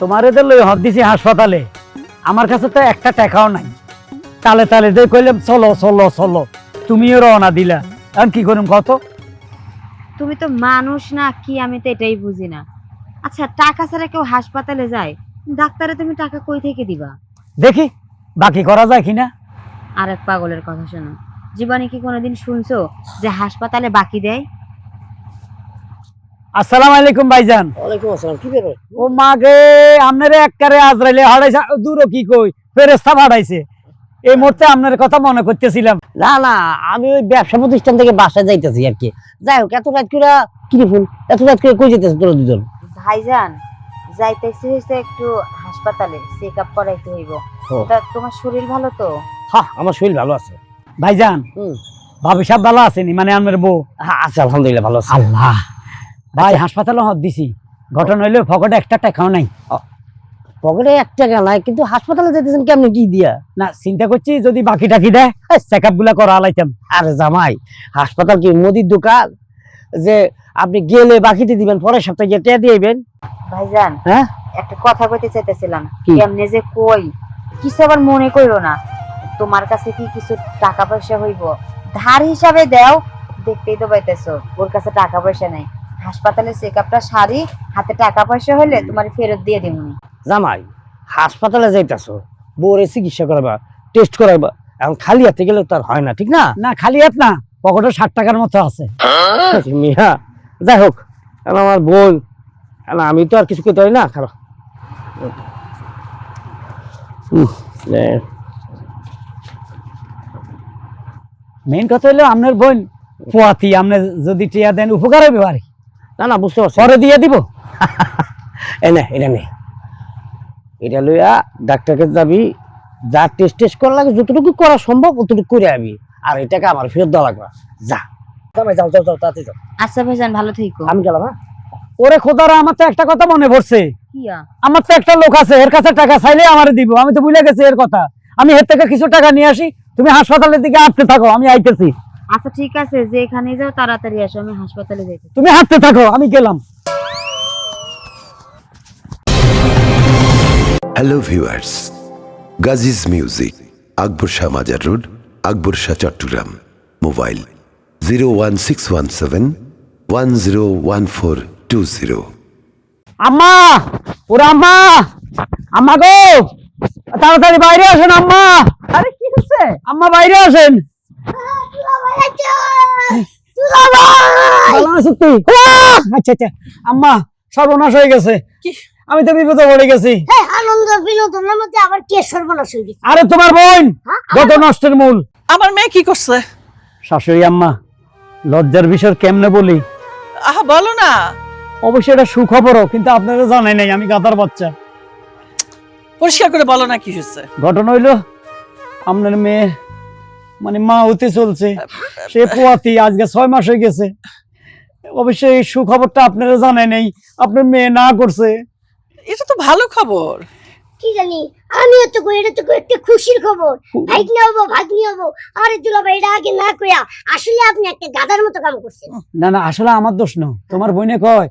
তোমার এদের লই হদ দিছি হাসপাতালে, আমার কাছে তো একটা টাকাও নাই। তালে তালে দিয়ে কইলাম চলো চলো চলো, তুমিও রওনা দিলা। এখন কি করুম কত? তুমি তো মানুষ না কি, আমি তো এটাই বুঝি না। আচ্ছা, টাকা ছাড়া কেউ হাসপাতালে যায়? ডাক্তারে তুমি টাকা কই থেকে দিবা? দেখি বাকি করা যায় কিনা। আর এক পাগলের কথা শোনো, জীবনে কি কোনোদিন শুনছো যে হাসপাতালে বাকি দেয়? আসসালামু আলাইকুম ভাইজান। ওয়ালাইকুম আসসালাম। কি ব্যাপার? ও মাগে, আপনারে একবারে আজরাইলে হারাইছে, দূর কি কই ফেরেশতা হারাইছে। এই মুহূর্তে আপনার কথা মনে করতেছিলাম। না না, আমি ওই ব্যবসা প্রতিষ্ঠান থেকে বাসায় যাইতেছি আর কি। যাই হোক, এত রাত করে কি ফুল, এত রাত করে কই যেতেছে তোরা দুজন? ভাইজান, যাইতেছি হইছে একটু হাসপাতালে চেক আপ করাইতে হইব। তা তোমার শরীর ভালো তো? হ্যাঁ, আমার শরীর ভালো আছে। ভাইজান, ভাবি সাহেব ভালো আছেনি? মানে আমার বউ? হ্যাঁ আছে, আলহামদুলিল্লাহ ভালো আছে। আল্লাহ, ভাই হাসপাতালে হদ দিছি, ঘটনা হইলো পকেটে একটা টাকাও নাই। পকেটে 1 টাকা নাই, কিন্তু হাসপাতালে যেতেছেন কেমনে, কি দিয়া? না, চিন্তা করছি যদি বাকি টাকি দেয় চেক আপ গুলা করা আলাইতাম। আরে জামাই, হাসপাতাল কি মুদির দোকান যে আপনি গেলে বাকিতে দিবেন, পরের সপ্তাহে গিয়ে টেয়া দিবেন? ভাইজান, হ্যাঁ, একটা কথা কইতে চাইতেছিলাম। কি? কেমনে যে কই, কিছু আবার মনে কইরো না। তোমার কাছে কি কিছু টাকা পয়সা হইব? ধার হিসাবে দাও, দেখতেই তো পাইতেছো ওর কাছে টাকা পয়সা নাই। হাসপাতালে চেক আপটা সারি, হাতে টাকা পয়সা হইলে তোমার ফেরত দিয়ে দিব। জামাই হাসপাতালে যাইতাছো, বউরে চিকিৎসা করাবা, টেস্ট করাইবা, এখন খালি হাতে গেলে তো আর হয় না, ঠিক না? না, খালি হাত না, পকেটে 60 টাকার মতো আছে। মিয়া, যাই হোক, এখন আমার বোন, এখন আমি তো আর কিছু করতে পারি না। খারাপ মেইন কথা হলো আপনার বোন পোয়াতি, আপনি যদি টিয়া দেন উপকার হবে। আর না না, বুঝতে পারছি। পরে দিয়ে দিব। এই না, এটা নেই, এটা লইয়া ডাক্তারকে যাবি, যা টেস্ট টেস্ট করা লাগে যতটুকু করা সম্ভব অতটুকু করে আবি, আর এটাকে আমার ফেরত দেওয়া লাগবে। যা জামাই, যাও যাও যাও, তাড়াতাড়ি যাও। আচ্ছা ভাইজান, ভালো থেকো। আমি গেলাম। হ্যাঁ, ওরে খোদারা, আমার তো একটা কথা মনে পড়ছে। কিয়া? আমার তো একটা লোক আছে, এর কাছে টাকা চাইলে আমারে দিব। আমি তো ভুলে গেছি এর কথা। আমি এর থেকে কিছু টাকা নিয়ে আসি, তুমি হাসপাতালের দিকে হাঁটতে থাকো, আমি আইতেছি। আচ্ছা ঠিক আছে, যে এখানে যাও তাড়াতাড়ি আসো, আমি হাসপাতালে যাইতে। তুমি হাঁটতে থাকো, আমি গেলাম। হ্যালো ভিউয়ার্স, গাজিজ মিউজিক, আকবর শাহ মাজার রোড, আকবর শাহ, চট্টগ্রাম। মোবাইল 01617101420। আম্মা, ওরে আম্মা, আম্মা গো, তাড়াতাড়ি বাইরে আসেন আম্মা। আরে কি হচ্ছে? আম্মা বাইরে আসেন। ভালো আছো তুই? আচ্ছা আচ্ছা, আম্মা সর্বনাশ হয়ে গেছে, আমি তো বিপদে পড়ে গেছি। আনন্দ বিনোদনের মধ্যে আবার কে সর্বনাশ হয়ে গেছে? আরে তোমার বোন যত নষ্টের মূল। আমার মেয়ে কি করছে? শাশুড়ি আম্মা, লজ্জার বিষয় কেমনে বলি? আহা, বলো না। অবশ্যই এটা সুখবরও, কিন্তু আপনারা জানাই নাই আমি গাধার বাচ্চা। পরিষ্কার করে বলো না কি হয়েছে। ঘটনা হইলো, আপনার মেয়ে মানে মা হতে চলছে, সে পোয়াতি, আজকে 6 মাস হয়ে গেছে। অবশ্যই এই সুখবরটা আপনারা জানাই নাই, আপনার মেয়ে না করছে। এটা তো ভালো খবর। কি জানি, আমিও তো কই, এটা তো একটা খুশির খবর। ভাগ্নি হবো, ভাগ্নি হবো। আরে দুলাভাই, এটা আগে না কইয়া আসলে আপনি একটা গাধার মতো কাম করছেন। না না, আসলে আমার দোষ না। তোমার বোনে কয়,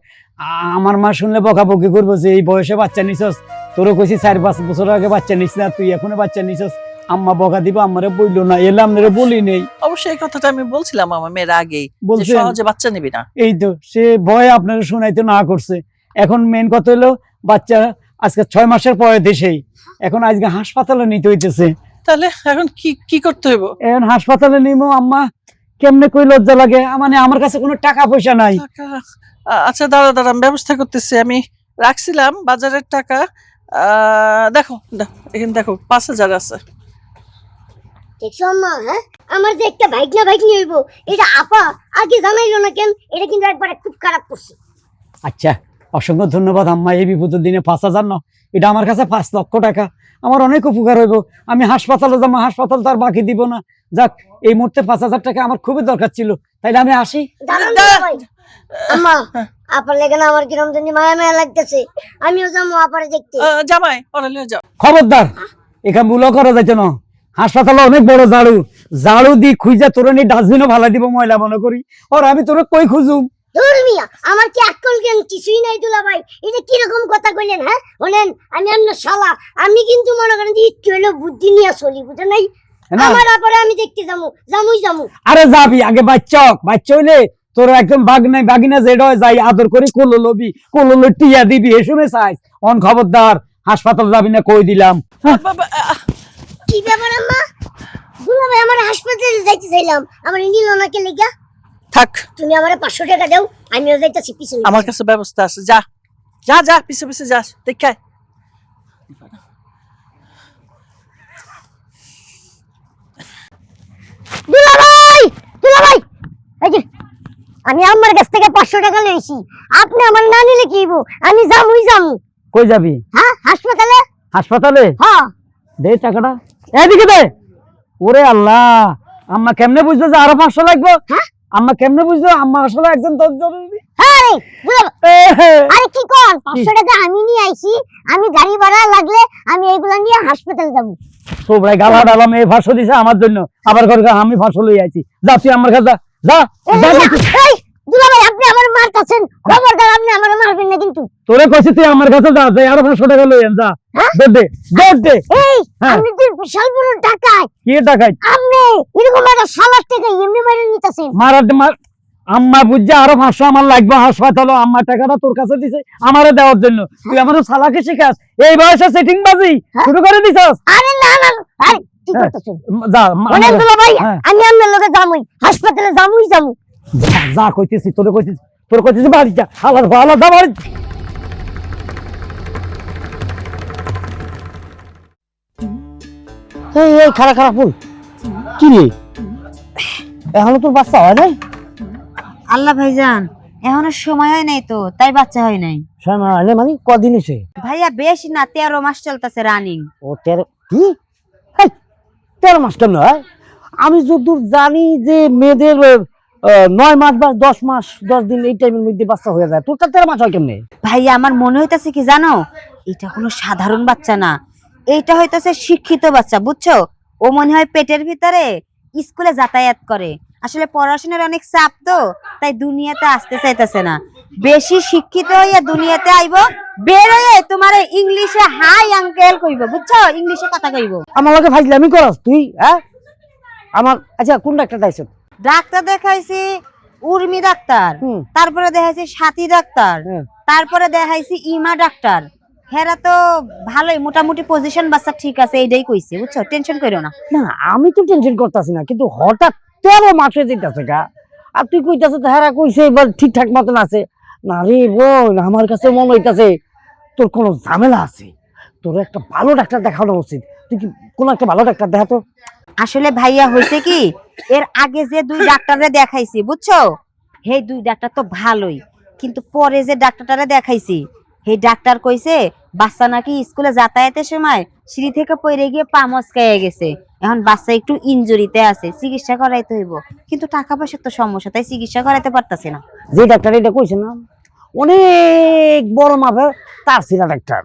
আমার মা শুনলে বকাবকি করবো যে এই বয়সে বাচ্চা নিছস, তোরও কইছি 4-5 বছর আগে বাচ্চা নিস না, তুই এখনো বাচ্চা নিছস। আম্মা বকা দিব, আমারে বইলো না, এলে আপনারা বলি নেই। অবশ্যই এই কথাটা আমি বলছিলাম আমার মেয়ের আগেই, যে বলছেন? সহজে বাচ্চা নিবি না। এই তো সে ভয় আপনারা শুনাইতে না করছে। এখন মেন কথা হলো, বাচ্চা আজকে 6 মাসের পরে দেশেই, এখন আজকে হাসপাতালে নিতে হইতেছে। তাহলে এখন কি কি করতে হইব? এখন হাসপাতালে নিমো আম্মা, কেমনে কই লজ্জা লাগে। মানে আমার কাছে কোনো টাকা পয়সা নাই। টাকা? আচ্ছা দাঁড়া দাঁড়া, আমি ব্যবস্থা করতেছি। আমি রাখছিলাম বাজারের টাকা। দেখো এখানে দেখো 5,000 আছে। দেখছো আম্মা? হ্যাঁ, আমার যে একটা ভাগ্না ভাগ্নি হইব, এটা আপা আগে জানাইলো না কেন? এটা কিন্তু একবারে খুব খারাপ করছে। আচ্ছা, অসংখ্য ধন্যবাদ আম্মা। এই বিপদের দিনে 5,000 না, এটা আমার কাছে 5 লক্ষ টাকা। আমার অনেক উপকার হইব। আমি হাসপাতালে যাবো, হাসপাতাল তো আর বাকি দিব না। যাক, এই মুহূর্তে 5,000 টাকা আমার খুবই দরকার ছিল, তাইলে আমি আসি। দাঁড়ান দুলাভাই। আম্মা, আপার লেগে না আমার কিরম জানি মায়া মায়া লাগতেছে। আমিও যাবো আপারে দেখতে। জামাই, ওরা নিয়ে যাও। খবরদার, এখানে ভুলও করা যাইতে না। হাসপাতালে অনেক বড় ঝাড়ু, ঝাড়ু দি খুঁজা তোর নি ডাস্টবিনও ভালাই দিব, ময়লা মনে করি। আর আমি তোর কই খুঁজুম? ধুর মিয়া, আমার কি আকল জ্ঞান কিছুই নাই দুলা ভাই, এটা কিরকম কথা কইলেন? হ্যাঁ বলেন, আমি আপনার শালা, আমি কিন্তু মনে করেন যে একটু হলেও বুদ্ধি নিয়ে চলি, বুঝেন নাই? না। আমার ব্যাপারে আমি দেখতে যামু। আরে যাবি আগে বাচ্চা হইলে তোর একদম বাগিনা যেটা হয় যাই আদর করে কোলো লবি, কোলো টিয়া দিবি, এসবে চাইস। অন খবরদার হাসপাতাল যাবি না, কই দিলাম। বাবা, কি ব্যাপার আম্মা? দুলা ভাই আমার হাসপাতালে যাইতে চাইলাম, আমার নিল না কে লেগা? থাক, তুমি আমারে 500 টাকা দাও, আমিও যাইতাছি পিছনে। আমার কাছে ব্যবস্থা আছে, যা যা যা, পিছে পিছে যাস, দেখায়। দুলা ভাই এই যে আমি আমার কাছ থেকে 500 টাকা লইছি, আপনি আমার না নিলে কি হইব? আমি যামু। কই যাবি? হ্যাঁ হাসপাতালে। হাসপাতালে? হ্যাঁ দে টাকাটা, এদিকে দে। ওরে আল্লাহ, আম্মা কেমনে বুঝলো যে আরো 500 লাগবে? হ্যাঁ? আম্মা কেমনে বুঝলো? আম্মা আসলে একজন দশ জরুরি। আরে দুলা ভাই, এ হে। আরে কি কোন? 500 টাকা আমি নিয়ে আইছি, আমি গাড়ি ভাড়া লাগলে আমি এইগুলা নিয়ে হাসপাতাল যাবো। তোমরা গালা ডালাম এই ভাষণ দিছে আমার জন্য, আবার ঘরে আমি ভাষণ লই আইছি। যা তুই আমার কাছে যা, যা দেখি। এই দুলা ভাই, আপনি আমার মারতাছেন, খবরদার আপনি আমার মারবেন না কিন্তু। তোরে কইছি তুই আমার কাছে যা, যাই আরো 500 টাকা লই আন, যা। হ্যাঁ? দে। এই হ্যাঁ। আপনি তো বিশাল বড় টাকায়, কি টাকাই? আপনি এরকম একটা শালার টাকা এমনি মাইরে নিতেছেন। মার আম্মা বুঝছে আরো 500 আমার লাগবে হাসপাতালে। আম্মা টাকাটা তোর কাছে দিছে আমারে দেওয়ার জন্য, তুই আমারও সালাকে শিখাস? এই বয়সে সেটিং বাজি শুরু করে দিছস? আরে না, আরে কি হ্যাঁ। করতেছেন? যা বলেন দুলা ভাই, হ্যাঁ। আমি আপনার লগে যামই, হাসপাতালে যামু। যা কইতেছি, তোর কইতেছি বাড়ি যা, হালার ভালো যা বাড়ি। এই খারাপ ফুল কি রে, এখনো তোর বাচ্চা হয় নাই? আল্লাহ ভাইজান, এখনো সময় হয় নাই তো, তাই বাচ্চা হয় নাই। শোনা হয় নাই মানে কদিন হয়েছে? ভাইয়া বেশি না, 13 মাস চলতেছে রানিং। ও 13 কি? 13 মাস কেন হয়? আমি যতদূর জানি যে মেয়েদের 9 মাস বা 10 মাস 10 দিন এই টাইমের মধ্যে বাচ্চা হয়ে যায়, তোরটা 13 মাস হয় কেমনে? ভাইয়া আমার মনে হইতাছে কি জানো, এটা কোনো সাধারণ বাচ্চা না, এইটা হইতাছে শিক্ষিত বাচ্চা, বুঝছো? ও মনে হয় পেটের ভিতরে স্কুলে যাতায়াত করে, আসলে পড়াশোনার অনেক চাপ তো, তাই দুনিয়াতে আসতে চাইতেছে না। বেশি শিক্ষিত হইয়া দুনিয়াতে আইবো, বের হয়ে তোমার ইংলিশে হাই আঙ্কেল কইব, বুঝছো? ইংলিশে কথা কইব। আমার লগে ফাইজলামি করস তুই? হ্যাঁ আমার আচ্ছা কোন ডাক্তার দেখাইছ? ডাক্তার দেখাইছি উর্মি ডাক্তার, হুম। তারপরে দেখাইছি সাথী ডাক্তার, হ্যাঁ। তারপরে দেখাইছি ইমা ডাক্তার। হেরা তো ভালোই মোটামুটি পজিশন বাচ্চা ঠিক আছে, এইটাই কইছে, বুঝছো? টেনশন করো না। না আমি তো টেনশন করতেছি না, কিন্তু হঠাৎ 13 মাসে যেতেছে গা, আর তুই কইতাছ তাহারা কইছে এবার ঠিকঠাক মতন আছে। না রে বোন, আমার কাছে মনে হইতাছে তোর কোনো ঝামেলা আছে, তোর একটা ভালো ডাক্তার দেখানো উচিত। তুই কি কোন একটা ভালো ডাক্তার দেখাতো? আসলে ভাইয়া হয়েছে কি, এর আগে যে 2 ডাক্তারে দেখাইছি, বুঝছো, সেই 2 ডাক্তার তো ভালোই, কিন্তু পরে যে ডাক্তারটারে দেখাইছি, সেই ডাক্তার কইছে বাচ্চা নাকি স্কুলে যাতায়াতের সময় সিঁড়ি থেকে পড়ে গিয়ে পা মচকাইয়া গেছে, এখন বাচ্চা একটু ইনজুরিতে আছে, চিকিৎসা করাইতে হইব, কিন্তু টাকা পয়সার তো সমস্যা, তাই চিকিৎসা করাইতে পারতাছে না। যে ডাক্তার এটা কইছে না, অনেক বড় মাপের তার ছিলা ডাক্তার।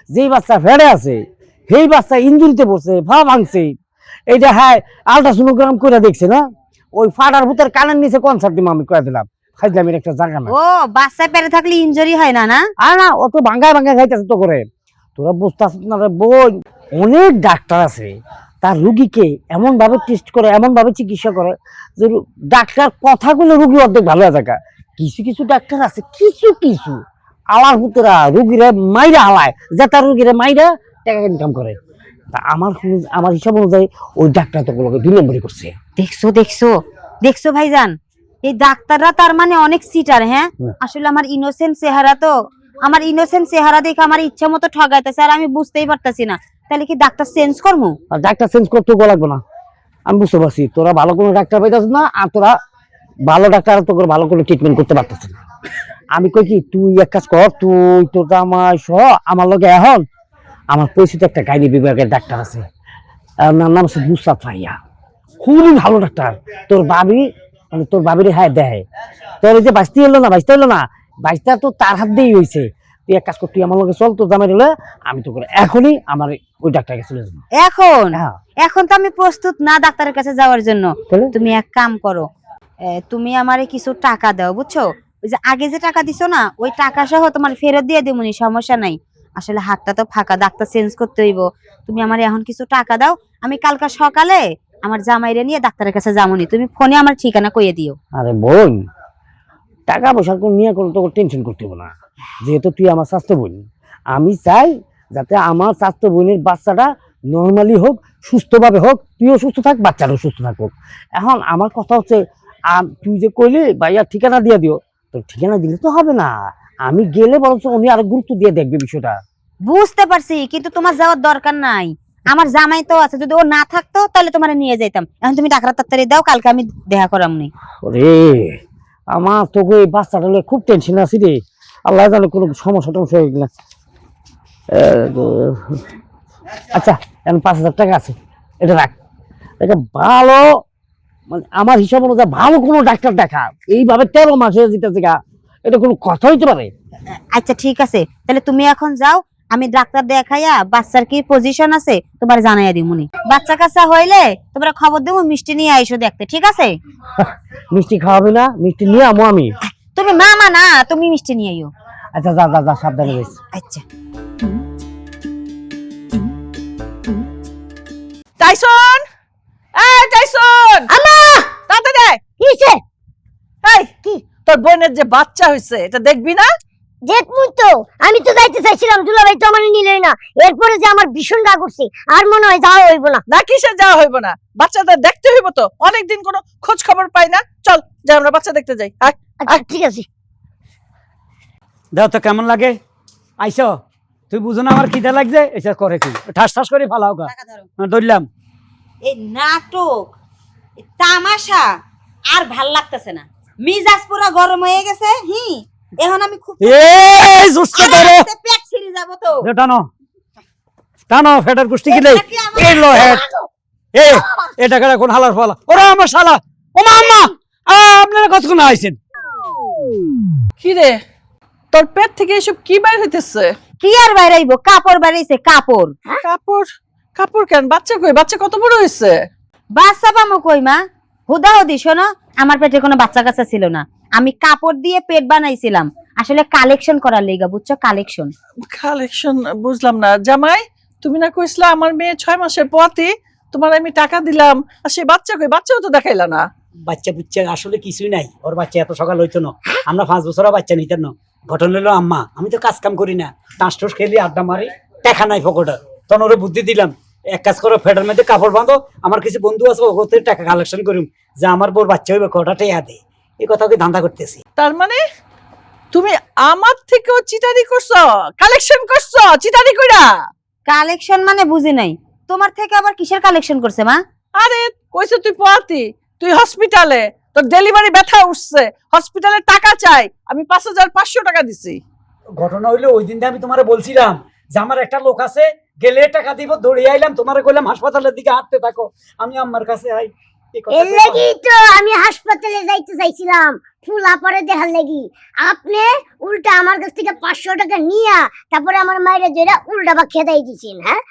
যেই বাচ্চা ফেড়ে আছে সেই বাচ্চা ইঞ্জুরিতে পড়ছে, পা ভাঙছে, এইটা হ্যাঁ আল্ট্রাসোনোগ্রাম করে দেখছে না, ওই ফাটার ভূতের কানের নিচে কনসার্ট দিব আমি কয়ে দিলাম। ফাইজলামের একটা জায়গা না। ও বাচ্চা পেরে থাকলে ইনজুরি হয় না? না আর না, অত ভাঙ্গায় খাইতেছে তো করে, তোরা বুঝতে পারছিস না রে বোন। অনেক ডাক্তার আছে তার রুগীকে এমন ভাবে টেস্ট করে, এমন ভাবে চিকিৎসা করে যে ডাক্তার কথাগুলো রুগী অর্ধেক ভালো হয়ে থাকে। কিছু ডাক্তার আছে কিছু আলার ভূতেরা রুগীরা মাইরা হালায়, যে তার রুগীরা মাইরা টাকা ইনকাম করে। তা আমার হিসাব অনুযায়ী ওই ডাক্তার তো 2 নম্বরই করছে। দেখছো ভাইজান, এই ডাক্তাররা তার মানে অনেক সিটার। হ্যাঁ, আসলে আমার ইনোসেন্ট চেহারা দেখে আমার ইচ্ছা মতো ঠগাইতেছে, আর আমি বুঝতেই পারতাছি না, তাহলে কি ডাক্তার চেঞ্জ করবো? আর ডাক্তার চেঞ্জ করতে লাগবে না, আমি বুঝতে পারছি তোরা ভালো কোনো ডাক্তার পাইতেছ না, আর তোরা ভালো ডাক্তার তো ভালো কোনো ট্রিটমেন্ট করতে পারতেছ না। আমি কই কি, তুই এক কাজ কর, তুই তোর জামাই সহ আমার লগে এখন, আমার পরিচিত একটা গাইনি বিভাগের ডাক্তার আছে, ওনার নাম হচ্ছে মুস্তাফা ভাইয়া, খুবই ভালো ডাক্তার। তোর বাবির হ্যাঁ দেয়, তোর এই যে বাঁচতে হলো না বাইশটা তো তার হাত দিয়েই হয়েছে। তুই এক কাজ কর, তুই আমার লগে চল, তোর জামাই হলে আমি তো করে এখনই আমার ওই ডাক্তারকে চলে যাবো। এখন তো আমি প্রস্তুত না ডাক্তারের কাছে যাওয়ার জন্য। তাহলে? তুমি এক কাম করো, তুমি আমারে কিছু টাকা দাও, বুঝছো? ওই যে আগে যে টাকা দিছো না ওই টাকা সহ তোমার ফেরত দিয়ে দিমুনি, সমস্যা নাই। আসলে হাতটা তো ফাঁকা, ডাক্তার চেঞ্জ করতে হইব। তুমি আমার এখন কিছু টাকা দাও, আমি কালকা সকালে আমার জামাইরে নিয়ে ডাক্তারের কাছে যামুনি। তুমি ফোনে আমার ঠিকানা কইয়ে দিও। আরে বোন, টাকা পয়সা কোন নিয়ে কোনো তোকে টেনশন করতে হবে না, যেহেতু তুই আমার স্বাস্থ্য বোন। আমি চাই যাতে আমার স্বাস্থ্য বোনের বাচ্চাটা নর্মালি হোক, সুস্থভাবে হোক, তুইও সুস্থ থাক, বাচ্চাটাও সুস্থ থাকুক। এখন আমার কথা হচ্ছে, তুই যে কইলি ভাইয়া ঠিকানা দিয়ে দিও, তো ঠিকানা দিলে তো হবে না, আমি গেলে বরঞ্চ উনি আরো গুরুত্ব দিয়ে দেখবে বিষয়টা। বুঝতে পারছি, কিন্তু তোমার যাওয়ার দরকার নাই। আমার জামাই তো আছে, যদি ও না থাকতো তাহলে তোমার নিয়ে যাইতাম। এখন তুমি টাকাটা তাড়াতাড়ি দাও, কালকে আমি দেখা করামনি। ওরে আমার তোকে এই বাচ্চাটা নিয়ে খুব টেনশন আছি রে, আল্লাহ জানে কোনো সমস্যা টমস্যা হয়ে গেলে। আচ্ছা এখন 5,000 টাকা আছে, এটা রাখ। এটা ভালো, মানে আমার হিসাব অনুযায়ী ভালো কোনো ডাক্তার দেখা, এইভাবে 13 মাস হয়ে যেতেছে গা, এটা কোনো কথা হইতে পারে? আচ্ছা ঠিক আছে, তাহলে তুমি এখন যাও, আমি ডাক্তার দেখাইয়া বাচ্চার কি পজিশন আছে তোমার জানাইয়া দিমুনি। বাচ্চা কাচ্চা হইলে তোমরা খবর দেবো, মিষ্টি নিয়ে আইসো দেখতে, ঠিক আছে? মিষ্টি খাওয়াবে না? মিষ্টি নিয়ে আমো আমি। তুমি মামা না, তুমি মিষ্টি নিয়ে আইও। আচ্ছা যা যা যা, সাবধানে যাইস। আচ্ছা। টাইসন, এই টাইসন, আমা তাড়াতাড়ি আয়। কি হইছে? এই কি তোর বোনের যে বাচ্চা হইছে এটা দেখবি না? দেখমু তো, আমি তো যাইতে চাইছিলাম, দুলাভাই তো আমার নিলই না। এরপরে যে আমার ভীষণ রাগ উঠছে, আর মনে হয় যাওয়া হইব না। না কিসে যাওয়া হইব না, বাচ্চাদের দেখতে হইব তো, অনেকদিন কোনো খোঁজ খবর পাই না। চল যাই আমরা বাচ্চা দেখতে যাই। আয়। আচ্ছা ঠিক আছে। দেও তো কেমন লাগে? আইসো, তুই বুঝো না আমার খিদে লাগছে, এটা করে কি ঠাস ঠাস করে ফালাও গা। ধরলাম। এই নাটক, এই তামাশা আর ভাল লাগতেছে না, মিজাজ পুরো গরম হয়ে গেছে। এখন আমি খুব এই জুসকে ধরে পেট ছিঁড়ে যাব তো। টানো টানো, ফেটার কুষ্টি গিলে এই লো হেড। এই টাকাটা কোন হালার ফালা? ওরা আমার শালা, ও মা আম্মা, আপনারা কতক্ষণ আইছেন? কি রে, তোর পেট থেকে এসব কি বাইর হইতেছে? কি আর বাইরাইব, কাপড় বাইরাইছে কাপড়। কাপড়? কাপড় কেন? বাচ্চা কই? বাচ্চা কত বড় হইছে? বাচ্চা পামো কই মা? হুদাহুদি শোনো, আমার পেটে কোনো বাচ্চা কাচ্চা ছিল না, আমি কাপড় দিয়ে পেট বানাইছিলাম, আসলে কালেকশন করার লেগা, বুঝছো? কালেকশন। কালেকশন বুঝলাম না। জামাই, তুমি না কইছিলা আমার মেয়ে 6 মাসের পোয়াতি, তোমার আমি টাকা দিলাম, আর সে বাচ্চা কই? বাচ্চাও তো দেখাইলা না। বাচ্চা বুচ্চা আসলে কিছুই নাই, ওর বাচ্চা এত সকাল হইতো না, আমরা 5 বছর বাচ্চা নিতেন না। ঘটনা হলো আম্মা, আমি তো কাজ কাম করি না, টাস টুস খেলি, আড্ডা মারি, টাকা নাই পকেটে। তখন ওরে বুদ্ধি দিলাম, এক কাজ করো, ফেডার মধ্যে কাপড় বাঁধো, আমার কিছু বন্ধু আছে ওতে টাকা কালেকশন করিম, যে আমার বোর বাচ্চা হইবে কটা টেয়া দে। এই কথা কি ধান্দা করতেছি। তার মানে তুমি আমার থেকেও চিটারি করছো, কালেকশন করছো চিটারি কইরা? কালেকশন মানে বুঝি নাই, তোমার থেকে আবার কিসের কালেকশন করছে মা? আরে কইছো তুই পোয়াতি, তুই হসপিটালে, তোর ডেলিভারি ব্যথা উঠছে, হসপিটালে টাকা চাই, আমি 5,500 টাকা দিছি। ঘটনা হইলো ওই দিন আমি তোমারে বলছিলাম যে আমার একটা লোক আছে, গেলে টাকা দিব, দৌড়ে আইলাম, তোমারে কইলাম হাসপাতালের দিকে হাঁটতে থাকো, আমি আম্মার কাছে আই। এর লাগি তো আমি হাসপাতালে যাইতে চাইছিলাম, ফুলা পরে দেখার লাগি। আপনি উল্টা আমার কাছ থেকে 500 টাকা নিয়া তারপরে আমার মায়ের যেটা উল্টা বা খেদাই দিছেন। হ্যাঁ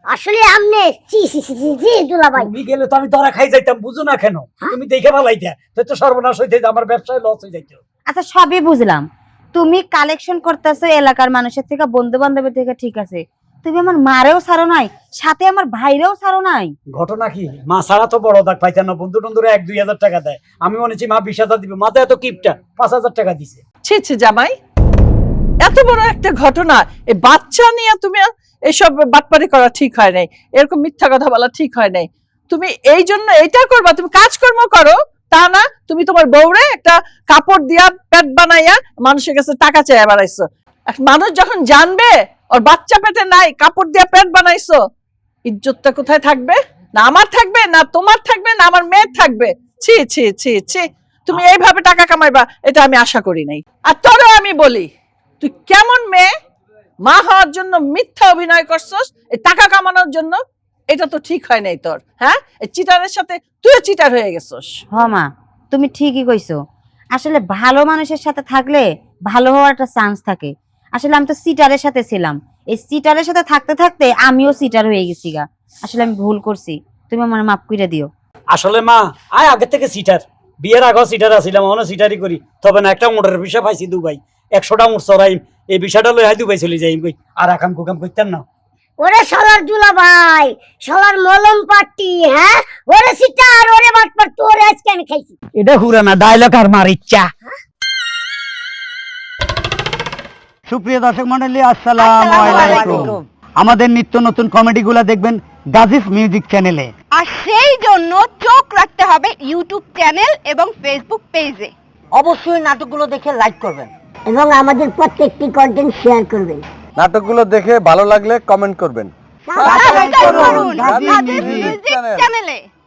আসলে আপনি জি জি জি জি দুলাভাই, তুমি গেলে তো আমি ধরা খাই যাইতাম, বুঝো না কেন? তুমি দেখে ভালাইতা, তো সর্বনাশ হইতে, আমার ব্যবসায় লস হয়ে যাইতো। আচ্ছা সবই বুঝলাম, তুমি কালেকশন করতেছো এলাকার মানুষের থেকে, বন্ধু বান্ধবের থেকে, ঠিক আছে, তুমি আমার মারেও ছাড়ো নাই, সাথে আমার ভাইরেও ছাড়ো নাই। ঘটনা কি, মা ছাড়া তো বড় দাগ পাইতেন না, বন্ধু টন্ধুরা 1-2 হাজার টাকা দেয়, আমি মনেছি মা 20,000 দিবে, মাথায় এত কিপটা 5,000 টাকা দিছে। ছি ছি জামাই, এত বড় একটা ঘটনা, এই বাচ্চা নিয়ে তুমি এসব বাটপারি করা ঠিক হয় নাই, এরকম মিথ্যা কথা বলা ঠিক হয় নাই। তুমি এই জন্য এটা করবা, তুমি কাজকর্ম করো, তা না তুমি তোমার বউরে একটা কাপড় দিয়া পেট বানাইয়া মানুষের কাছে টাকা চেয়ে বেড়াইছো। মানুষ যখন জানবে ওর বাচ্চা পেটে নাই, কাপড় দিয়া পেট বানাইছো, ইজ্জতটা কোথায় থাকবে? না আমার থাকবে, না তোমার থাকবে, না আমার মেয়ের থাকবে। ছি ছি ছি ছি, তুমি এইভাবে টাকা কামাইবা এটা আমি আশা করি নাই। আর তোরও আমি বলি, তুই কেমন মেয়ে, মা হওয়ার জন্য মিথ্যা অভিনয় করছস এই টাকা কামানোর জন্য, এটা তো ঠিক হয় নাই তোর। হ্যাঁ, এই চিটারের সাথে তুইও চিটার হয়ে গেছস। হ মা, তুমি ঠিকই কইছো, আসলে ভালো মানুষের সাথে থাকলে ভালো হওয়ার একটা চান্স থাকে। আসলে আমি তো সিটারের সাথে ছিলাম, এই সিটারের সাথে থাকতে থাকতে আমিও সিটার হয়ে গেছি গা। আসলে আমি ভুল করছি, তুমি আমার মাফ করে দিও। আসলে মা আয় আগে থেকে সিটার, বিয়ের আগেও সিটার আসিলাম, অন্য সিটারি করি, তবে না একটা মোটরের বিষয় পাইছি দুবাই, 100টা মোট চড়াইম, এই বিষয়টা লই দুবাই চলে যাইম কই, আর আকাম কুকাম করতেন না। ওরে শালার দুলা ভাই, শালার মলম পাট্টি, হ্যাঁ ওরে সিটার, ওরে বাটপার, তোরে আজকে আমি খাইছি। এটা হুরানা ডায়লগ আর মার ইচ্ছা। সুপ্রিয় দর্শক মন্ডলী, আসসালামু আলাইকুম। আমাদের নিত্য নতুন কমেডিগুলো দেখবেন গাজিস মিউজিক চ্যানেলে, আর সেই জন্য চোখ রাখতে হবে ইউটিউব চ্যানেল এবং ফেসবুক পেজে। অবশ্যই নাটকগুলো দেখে লাইক করবেন এবং আমাদের প্রত্যেকটি কন্টেন্ট শেয়ার করবেন। নাটকগুলো দেখে ভালো লাগলে কমেন্ট করবেন। সাবস্ক্রাইব করুন গাজিস গাজিস মিউজিক মিউজিক চ্যানেলে।